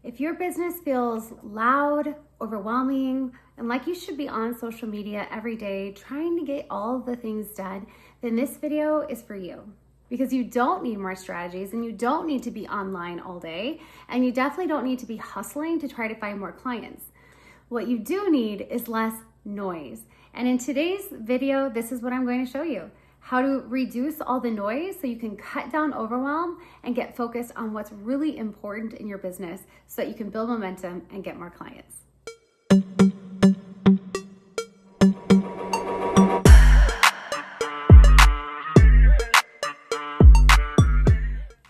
If your business feels loud, overwhelming, and like you should be on social media every day trying to get all the things done, then this video is for you. Because you don't need more strategies and you don't need to be online all day, and you definitely don't need to be hustling to try to find more clients. What you do need is less noise. And in today's video, this is what I'm going to show you. How to reduce all the noise so you can cut down overwhelm and get focused on what's really important in your business so that you can build momentum and get more clients.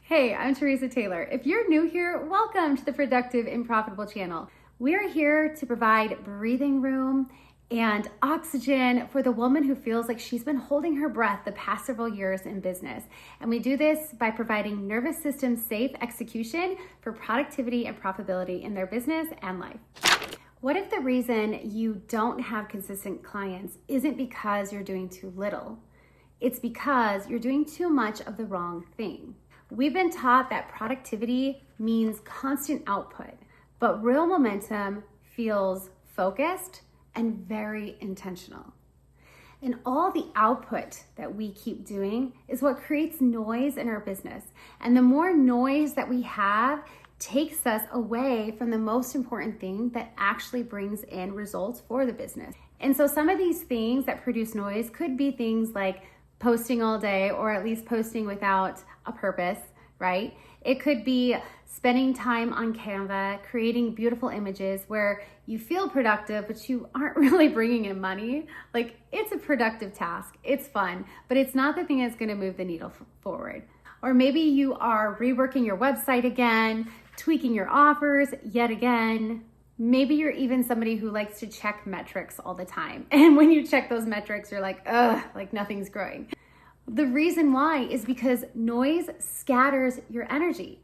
Hey, I'm Teresa Taylor. If you're new here, welcome to the Productive and Profitable channel. We are here to provide breathing room and oxygen for the woman who feels like she's been holding her breath the past several years in business. And we do this by providing nervous system safe execution for productivity and profitability in their business and life. What if the reason you don't have consistent clients isn't because you're doing too little? It's because you're doing too much of the wrong thing. We've been taught that productivity means constant output, but real momentum feels focused and very intentional. And all the output that we keep doing is what creates noise in our business. And the more noise that we have takes us away from the most important thing that actually brings in results for the business. And so some of these things that produce noise could be things like posting all day, or at least posting without a purpose, right? It could be spending time on Canva, creating beautiful images where you feel productive, but you aren't really bringing in money. Like, it's a productive task, it's fun, but it's not the thing that's gonna move the needle forward. Or maybe you are reworking your website again, tweaking your offers yet again. Maybe you're even somebody who likes to check metrics all the time. And when you check those metrics, you're like, ugh, like nothing's growing. The reason why is because noise scatters your energy.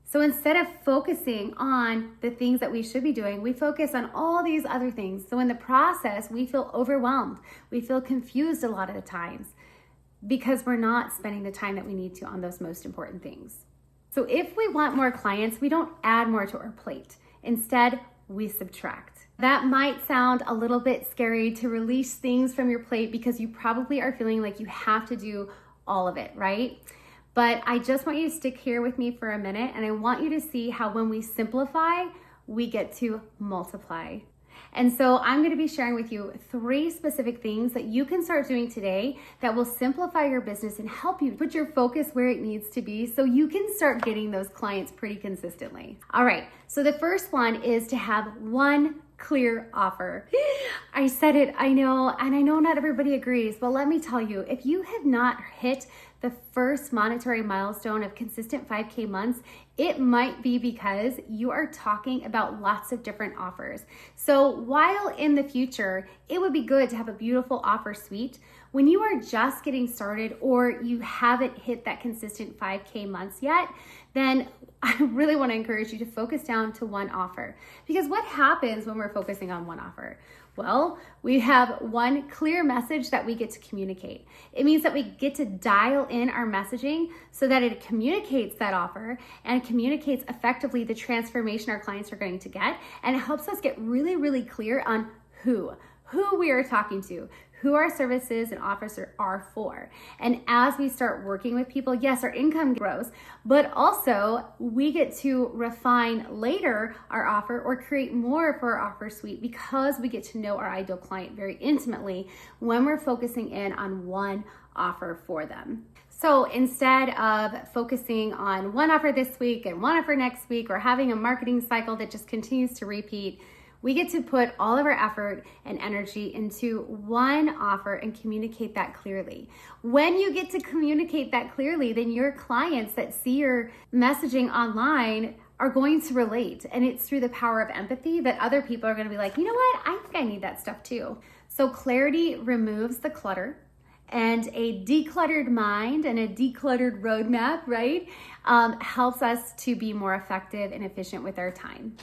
So instead of focusing on the things that we should be doing, we focus on all these other things. So in the process, we feel overwhelmed. We feel confused a lot of the times because we're not spending the time that we need to on those most important things. So if we want more clients, we don't add more to our plate. Instead, we subtract. That might sound a little bit scary to release things from your plate because you probably are feeling like you have to do all of it, right? But I just want you to stick here with me for a minute, and I want you to see how when we simplify, we get to multiply. And so I'm going to be sharing with you 3 specific things that you can start doing today that will simplify your business and help you put your focus where it needs to be so you can start getting those clients pretty consistently. All right, so the first one is to have one clear offer. I said it, I know, and I know not everybody agrees, but let me tell you, if you have not hit the first monetary milestone of consistent 5K months, it might be because you are talking about lots of different offers. So while in the future, it would be good to have a beautiful offer suite, when you are just getting started or you haven't hit that consistent 5K months yet, then I really want to encourage you to focus down to one offer. Because what happens when we're focusing on one offer? Well, we have one clear message that we get to communicate. It means that we get to dial in our messaging so that it communicates that offer and communicates effectively the transformation our clients are going to get. And it helps us get really, really clear on who we are talking to, who our services and offers are for. And as we start working with people, yes, our income grows, but also we get to refine later our offer or create more for our offer suite because we get to know our ideal client very intimately when we're focusing in on one offer for them. So instead of focusing on one offer this week and one offer next week, or having a marketing cycle that just continues to repeat, we get to put all of our effort and energy into one offer and communicate that clearly. When you get to communicate that clearly, then your clients that see your messaging online are going to relate. And it's through the power of empathy that other people are going to be like, you know what? I think I need that stuff too. So clarity removes the clutter. And a decluttered mind and a decluttered roadmap, right, helps us to be more effective and efficient with our time.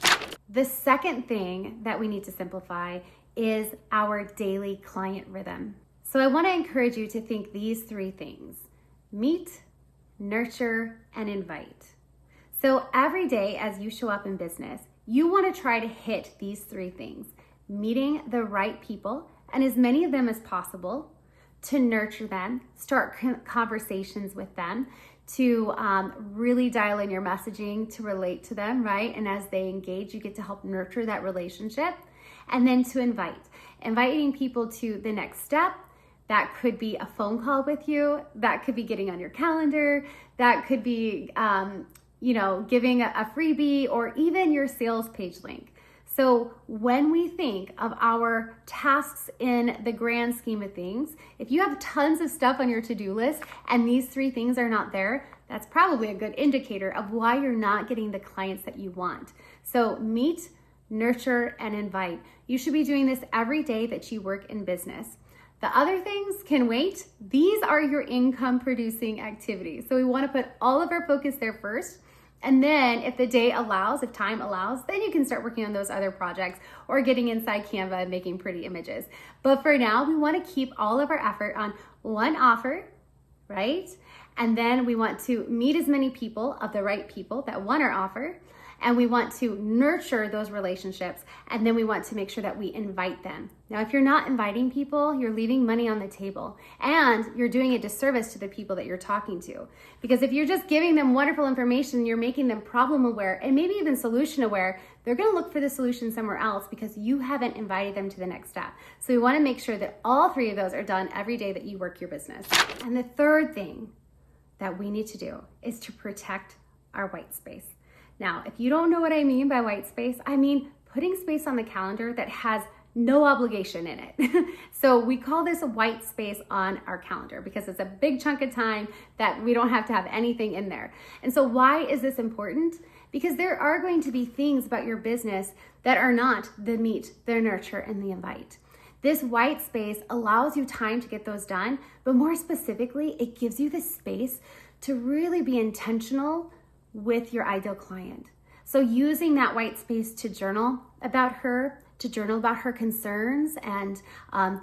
The second thing that we need to simplify is our daily client rhythm. So I want to encourage you to think these 3 things: meet, nurture, and invite. So every day as you show up in business, you want to try to hit these 3 things: meeting the right people, and as many of them as possible, to nurture them, start conversations with them, to really dial in your messaging to relate to them, right? And as they engage, you get to help nurture that relationship. And then to inviting people to the next step. That could be a phone call with you. That could be getting on your calendar. That could be, giving a freebie, or even your sales page link. So when we think of our tasks in the grand scheme of things, if you have tons of stuff on your to-do list and these 3 things are not there, that's probably a good indicator of why you're not getting the clients that you want. So meet, nurture, and invite. You should be doing this every day that you work in business. The other things can wait. These are your income producing activities. So we want to put all of our focus there first. And then if the day allows, if time allows, then you can start working on those other projects or getting inside Canva and making pretty images. But for now, we want to keep all of our effort on one offer, right? And then we want to meet as many people of the right people that want our offer. And we want to nurture those relationships. And then we want to make sure that we invite them. Now, if you're not inviting people, you're leaving money on the table and you're doing a disservice to the people that you're talking to. Because if you're just giving them wonderful information, you're making them problem aware and maybe even solution aware, they're going to look for the solution somewhere else because you haven't invited them to the next step. So we want to make sure that all 3 of those are done every day that you work your business. And the third thing that we need to do is to protect our white space. Now, if you don't know what I mean by white space, I mean putting space on the calendar that has no obligation in it. So we call this a white space on our calendar because it's a big chunk of time that we don't have to have anything in there. And so why is this important? Because there are going to be things about your business that are not the meet, the nurture, and the invite. This white space allows you time to get those done, but more specifically, it gives you the space to really be intentional with your ideal client. So using that white space to journal about her, concerns and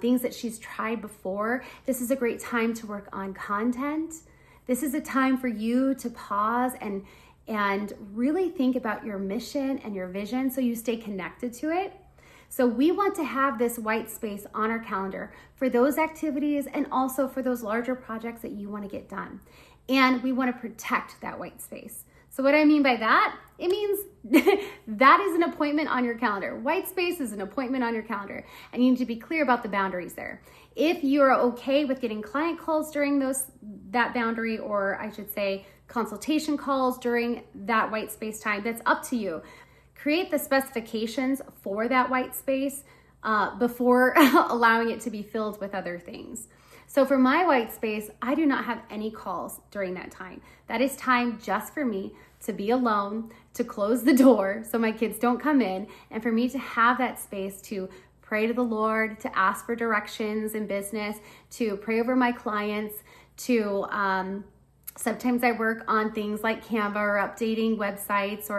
things that she's tried before. This is a great time to work on content. This is a time for you to pause and really think about your mission and your vision so you stay connected to it. So we want to have this white space on our calendar for those activities and also for those larger projects that you want to get done. And we want to protect that white space. So what I mean by that, it means that is an appointment on your calendar. White space is an appointment on your calendar, and you need to be clear about the boundaries there. If you're okay with getting client calls during that boundary, or I should say consultation calls during that white space time, that's up to you. Create the specifications for that white space before allowing it to be filled with other things. So for my white space, I do not have any calls during that time. That is time just for me to be alone, to close the door so my kids don't come in, and for me to have that space to pray to the Lord, to ask for directions in business, to pray over my clients, to sometimes I work on things like Canva or updating websites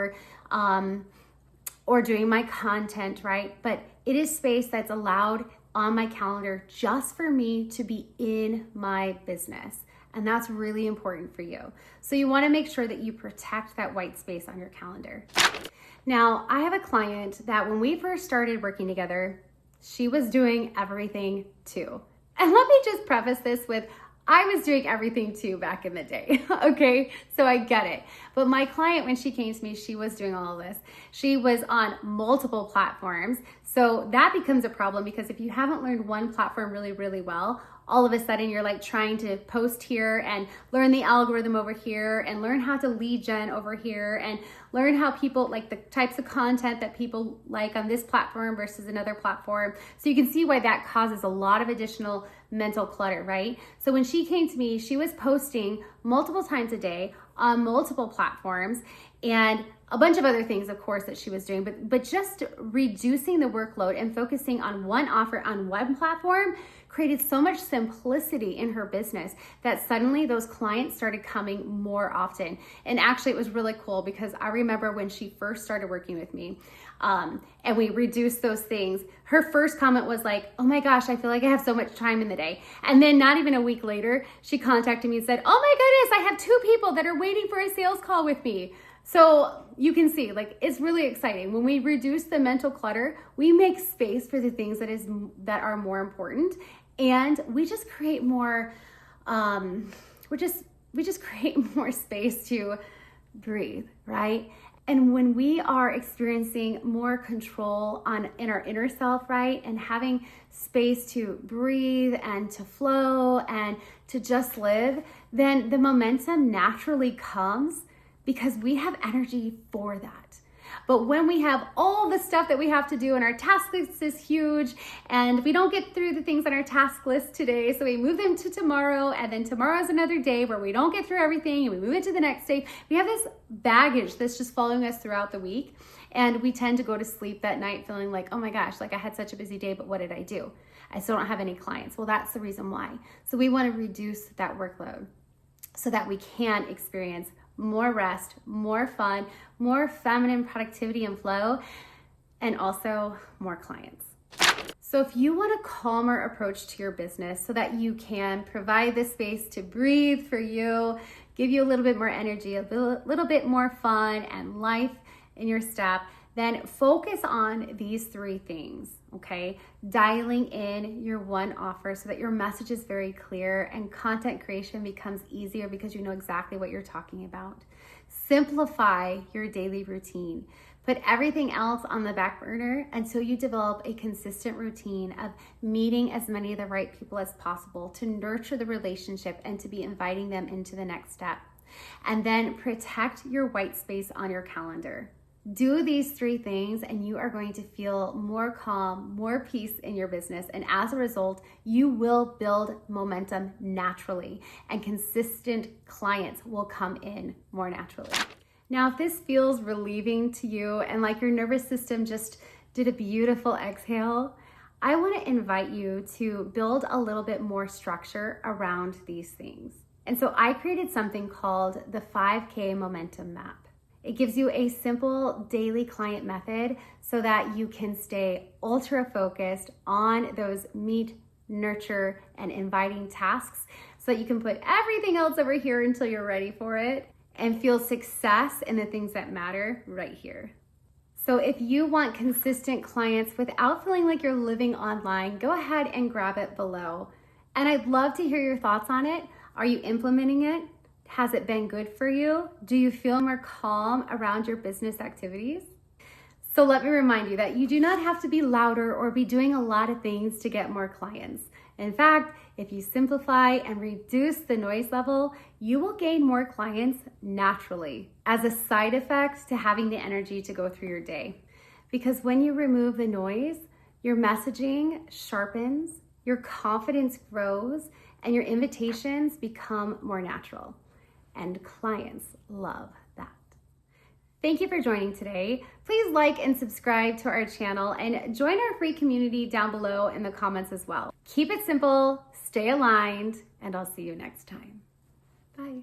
or doing my content, right? But it is space that's allowed on my calendar just for me to be in my business. And that's really important for you. So you want to make sure that you protect that white space on your calendar. Now, I have a client that when we first started working together, she was doing everything too. And let me just preface this with, I was doing everything too back in the day, okay? So I get it. But my client, when she came to me, she was doing all of this. She was on multiple platforms. So that becomes a problem because if you haven't learned one platform really, really well, all of a sudden you're like trying to post here and learn the algorithm over here and learn how to lead gen over here and learn how people like the types of content that people like on this platform versus another platform. So you can see why that causes a lot of additional mental clutter, right? So when she came to me, she was posting multiple times a day on multiple platforms and a bunch of other things, of course, that she was doing, but just reducing the workload and focusing on one offer on one platform created so much simplicity in her business that suddenly those clients started coming more often. And actually, it was really cool because I remember when she first started working with me and we reduced those things, her first comment was like, oh my gosh, I feel like I have so much time in the day. And then not even a week later, she contacted me and said, oh my goodness, I have 2 people that are waiting for a sales call with me. So you can see, like, it's really exciting. When we reduce the mental clutter, we make space for the things that are more important, and we just create more. We just create more space to breathe, right? And when we are experiencing more control in our inner self, right, and having space to breathe and to flow and to just live, then the momentum naturally comes because we have energy for that. But when we have all the stuff that we have to do and our task list is huge and we don't get through the things on our task list today, so we move them to tomorrow, and then tomorrow is another day where we don't get through everything and we move it to the next day. We have this baggage that's just following us throughout the week, and we tend to go to sleep that night feeling like, oh my gosh, like I had such a busy day, but what did I do? I still don't have any clients. Well, that's the reason why. So we want to reduce that workload so that we can experience more rest, more fun, more feminine productivity and flow, and also more clients. So if you want a calmer approach to your business so that you can provide the space to breathe for you, give you a little bit more energy, a little bit more fun and life in your step, then focus on these 3 things, okay? Dialing in your one offer so that your message is very clear and content creation becomes easier because you know exactly what you're talking about. Simplify your daily routine. Put everything else on the back burner until you develop a consistent routine of meeting as many of the right people as possible to nurture the relationship and to be inviting them into the next step. And then protect your white space on your calendar. Do these 3 things and you are going to feel more calm, more peace in your business. And as a result, you will build momentum naturally and consistent clients will come in more naturally. Now, if this feels relieving to you and like your nervous system just did a beautiful exhale, I want to invite you to build a little bit more structure around these things. And so I created something called the 5K Momentum Map. It gives you a simple daily client method so that you can stay ultra focused on those meet, nurture, and inviting tasks so that you can put everything else over here until you're ready for it and feel success in the things that matter right here. So if you want consistent clients without feeling like you're living online, go ahead and grab it below. And I'd love to hear your thoughts on it. Are you implementing it? Has it been good for you? Do you feel more calm around your business activities? So let me remind you that you do not have to be louder or be doing a lot of things to get more clients. In fact, if you simplify and reduce the noise level, you will gain more clients naturally as a side effect to having the energy to go through your day. Because when you remove the noise, your messaging sharpens, your confidence grows, and your invitations become more natural. And clients love that. Thank you for joining today. Please like and subscribe to our channel and join our free community down below in the comments as well. Keep it simple, stay aligned, and I'll see you next time. Bye.